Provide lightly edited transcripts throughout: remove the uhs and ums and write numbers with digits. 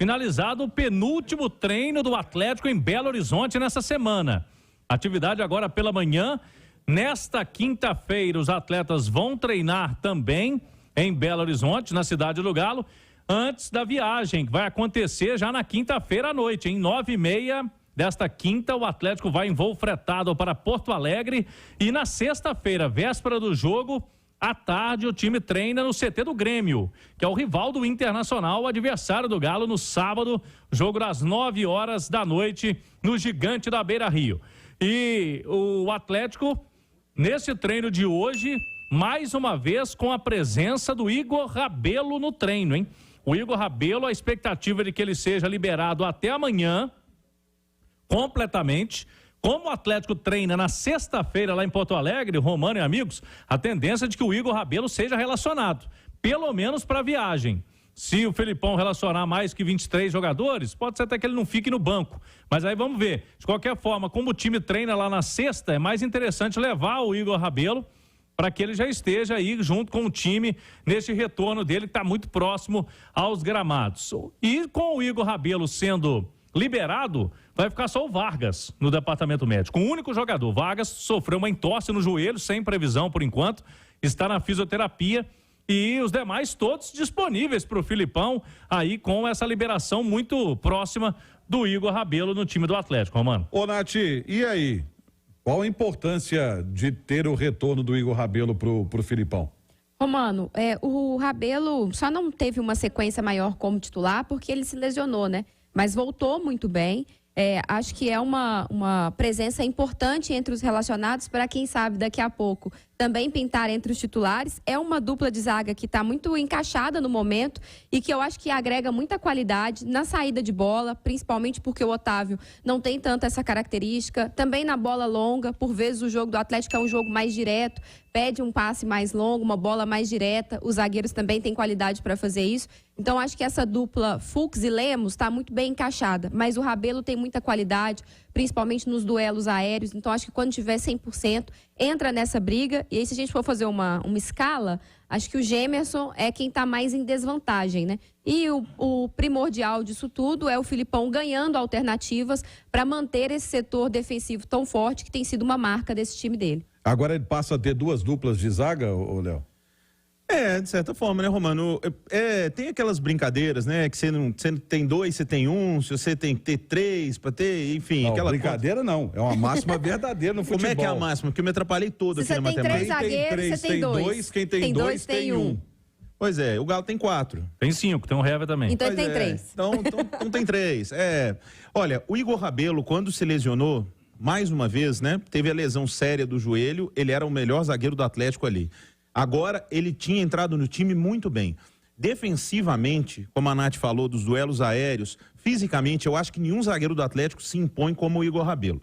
finalizado o penúltimo treino do Atlético em Belo Horizonte nessa semana. Atividade agora pela manhã. Nesta quinta-feira, os atletas vão treinar também em Belo Horizonte, na cidade do Galo, antes da viagem, que vai acontecer já na quinta-feira à noite, em 9h30 desta quinta. O Atlético vai em voo fretado para Porto Alegre e na sexta-feira, véspera do jogo, à tarde, o time treina no CT do Grêmio, que é o rival do Internacional, o adversário do Galo, no sábado, jogo das 9h da noite, no Gigante da Beira-Rio. E o Atlético, nesse treino de hoje, mais uma vez com a presença do Igor Rabelo no treino, hein? O Igor Rabelo, a expectativa é de que ele seja liberado até amanhã, completamente. Como o Atlético treina na sexta-feira lá em Porto Alegre, Romano e amigos, a tendência é de que o Igor Rabelo seja relacionado, pelo menos para a viagem. Se o Felipão relacionar mais que 23 jogadores, pode ser até que ele não fique no banco. Mas aí vamos ver. De qualquer forma, como o time treina lá na sexta, é mais interessante levar o Igor Rabelo para que ele já esteja aí junto com o time neste retorno dele, que está muito próximo aos gramados. E com o Igor Rabelo sendo liberado, vai ficar só o Vargas no departamento médico. O único jogador. Vargas sofreu uma entorse no joelho, sem previsão por enquanto, está na fisioterapia. E os demais todos disponíveis para o Filipão, aí com essa liberação muito próxima do Igor Rabelo no time do Atlético, Romano. Ô, Nath, e aí? Qual a importância de ter o retorno do Igor Rabelo pro Filipão? Romano, o Rabelo só não teve uma sequência maior como titular porque ele se lesionou, né? Mas voltou muito bem. Acho que é uma presença importante entre os relacionados para quem sabe daqui a pouco também pintar entre os titulares. É uma dupla de zaga que está muito encaixada no momento e que eu acho que agrega muita qualidade na saída de bola, principalmente porque o Otávio não tem tanto essa característica. Também na bola longa, por vezes o jogo do Atlético é um jogo mais direto, pede um passe mais longo, uma bola mais direta. Os zagueiros também têm qualidade para fazer isso. Então acho que essa dupla Fux e Lemos está muito bem encaixada, mas o Rabelo tem muita qualidade, principalmente nos duelos aéreos. Então acho que quando tiver 100%, entra nessa briga. E aí, se a gente for fazer uma escala, acho que o Gemerson é quem está mais em desvantagem, né? E o primordial disso tudo é o Filipão ganhando alternativas para manter esse setor defensivo tão forte que tem sido uma marca desse time dele. Agora ele passa a ter duas duplas de zaga, ô Léo? De certa forma, né, Romano? Tem aquelas brincadeiras, né? Que você não tem dois, você tem um, se você tem que ter três para ter, enfim. Não, aquela brincadeira não, é uma máxima verdadeira no futebol. Como é que é a máxima? Porque eu me atrapalhei todo aqui na matemática. Se você tem 3 zagueiros, você tem dois. Quem tem dois, tem um. Pois é, o Galo tem 4. Tem 5, tem um Hever também. Então ele tem 3. Então tem 3. Olha, o Igor Rabelo, quando se lesionou, mais uma vez, né? Teve a lesão séria do joelho, ele era o melhor zagueiro do Atlético ali. Agora, ele tinha entrado no time muito bem. Defensivamente, como a Nath falou, dos duelos aéreos, fisicamente, eu acho que nenhum zagueiro do Atlético se impõe como o Igor Rabelo.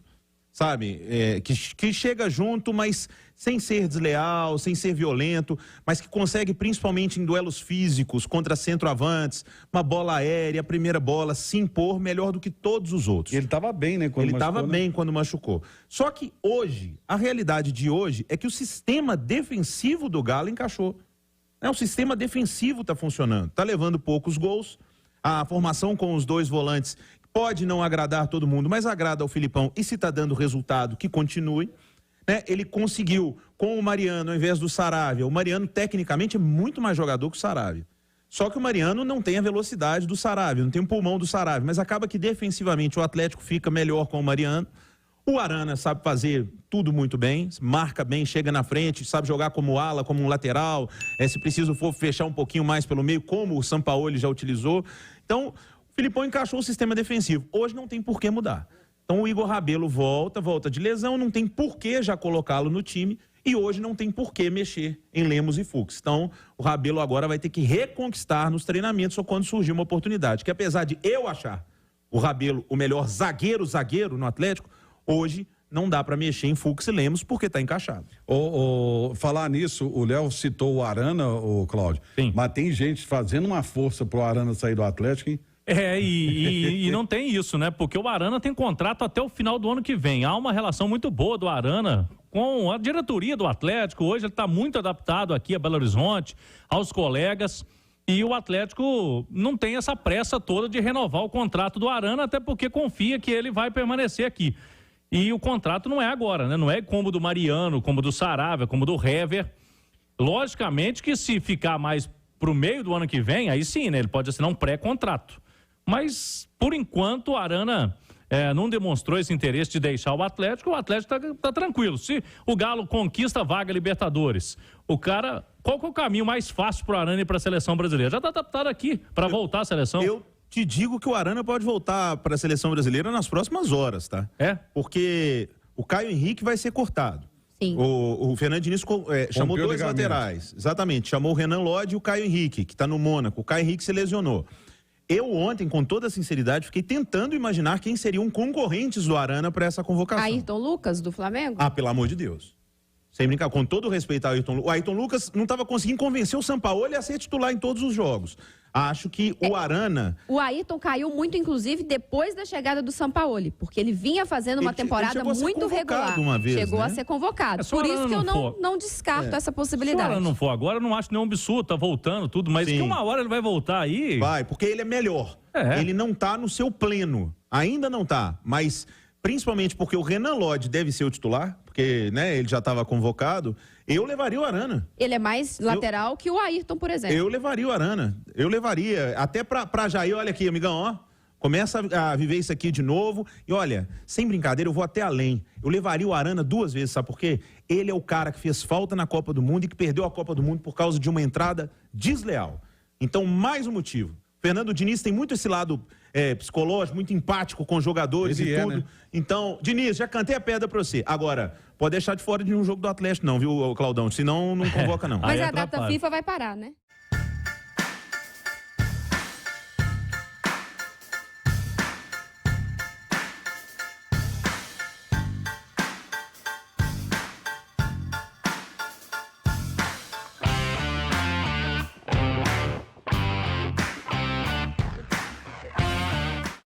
Sabe? Que chega junto, mas sem ser desleal, sem ser violento, mas que consegue, principalmente em duelos físicos, contra centroavantes, uma bola aérea, a primeira bola, se impor melhor do que todos os outros. Ele estava bem, né? Ele estava bem quando machucou. Só que hoje, a realidade de hoje é que o sistema defensivo do Galo encaixou. O sistema defensivo está funcionando, está levando poucos gols, a formação com os dois volantes pode não agradar todo mundo, mas agrada ao Filipão, e se está dando resultado, que continue. Né? Ele conseguiu, com o Mariano, ao invés do Saravia. O Mariano, tecnicamente, é muito mais jogador que o Saravia. Só que o Mariano não tem a velocidade do Saravia, não tem o pulmão do Saravia, mas acaba que defensivamente o Atlético fica melhor com o Mariano. O Arana sabe fazer tudo muito bem, marca bem, chega na frente, sabe jogar como ala, como um lateral, se preciso for fechar um pouquinho mais pelo meio, como o Sampaoli já utilizou. Então, o Filipão encaixou o sistema defensivo. Hoje não tem por que mudar. Então o Igor Rabelo volta de lesão, não tem por que já colocá-lo no time e hoje não tem por que mexer em Lemos e Fux. Então o Rabelo agora vai ter que reconquistar nos treinamentos ou quando surgir uma oportunidade, que apesar de eu achar o Rabelo o melhor zagueiro no Atlético, hoje não dá para mexer em Fux e Lemos porque está encaixado. Falar nisso, o Léo citou o Arana, o Cláudio, Sim. Mas tem gente fazendo uma força pro Arana sair do Atlético, hein? E não tem isso, né? Porque o Arana tem contrato até o final do ano que vem. Há uma relação muito boa do Arana com a diretoria do Atlético. Hoje ele está muito adaptado aqui a Belo Horizonte, aos colegas. E o Atlético não tem essa pressa toda de renovar o contrato do Arana, até porque confia que ele vai permanecer aqui. E o contrato não é agora, né? Não é como o do Mariano, como o do Saravia, como o do Hever. Logicamente que se ficar mais pro meio do ano que vem, aí sim, né? Ele pode assinar um pré-contrato. Mas, por enquanto, o Arana não demonstrou esse interesse de deixar o Atlético tá tranquilo. Se o Galo conquista a vaga Libertadores, qual que é o caminho mais fácil pro Arana ir para a seleção brasileira? Já tá adaptado aqui para voltar à seleção. Eu te digo que o Arana pode voltar para a seleção brasileira nas próximas horas, tá? Porque o Caio Henrique vai ser cortado. Sim. O Fernando Diniz chamou dois laterais. Exatamente. Chamou o Renan Lodge e o Caio Henrique, que está no Mônaco. O Caio Henrique se lesionou. Eu ontem, com toda sinceridade, fiquei tentando imaginar quem seriam concorrentes do Arana para essa convocação. Ayrton Lucas, do Flamengo? Ah, pelo amor de Deus. Sem brincar, com todo o respeito ao Ayrton Lucas. O Ayrton Lucas não estava conseguindo convencer o Sampaoli a ser titular em todos os jogos. Acho que o Arana... O Ayrton caiu muito, inclusive, depois da chegada do Sampaoli, porque ele vinha fazendo uma temporada muito regular. Chegou a ser convocado. Por isso que eu não descarto essa possibilidade. Se o Arana não for agora, eu não acho nenhum absurdo, tá voltando tudo, mas que uma hora ele vai voltar aí... Vai, porque ele é melhor. Ele não tá no seu pleno. Ainda não tá, mas... Principalmente porque o Renan Lodge deve ser o titular, porque ele já estava convocado, eu levaria o Arana. Ele é mais lateral que o Ayrton, por exemplo. Eu levaria o Arana. Eu levaria. Até pra Jair, olha aqui, amigão, ó. Começa a viver isso aqui de novo. E olha, sem brincadeira, eu vou até além. Eu levaria o Arana 2 vezes, sabe por quê? Ele é o cara que fez falta na Copa do Mundo e que perdeu a Copa do Mundo por causa de uma entrada desleal. Então, mais um motivo. Fernando Diniz tem muito esse lado psicológico, muito empático com os jogadores e tudo. Né? Então, Diniz, já cantei a pedra pra você. Agora, pode deixar de fora de um jogo do Atlético não, viu, Claudão? Senão não convoca não. Mas a data FIFA vai parar, né?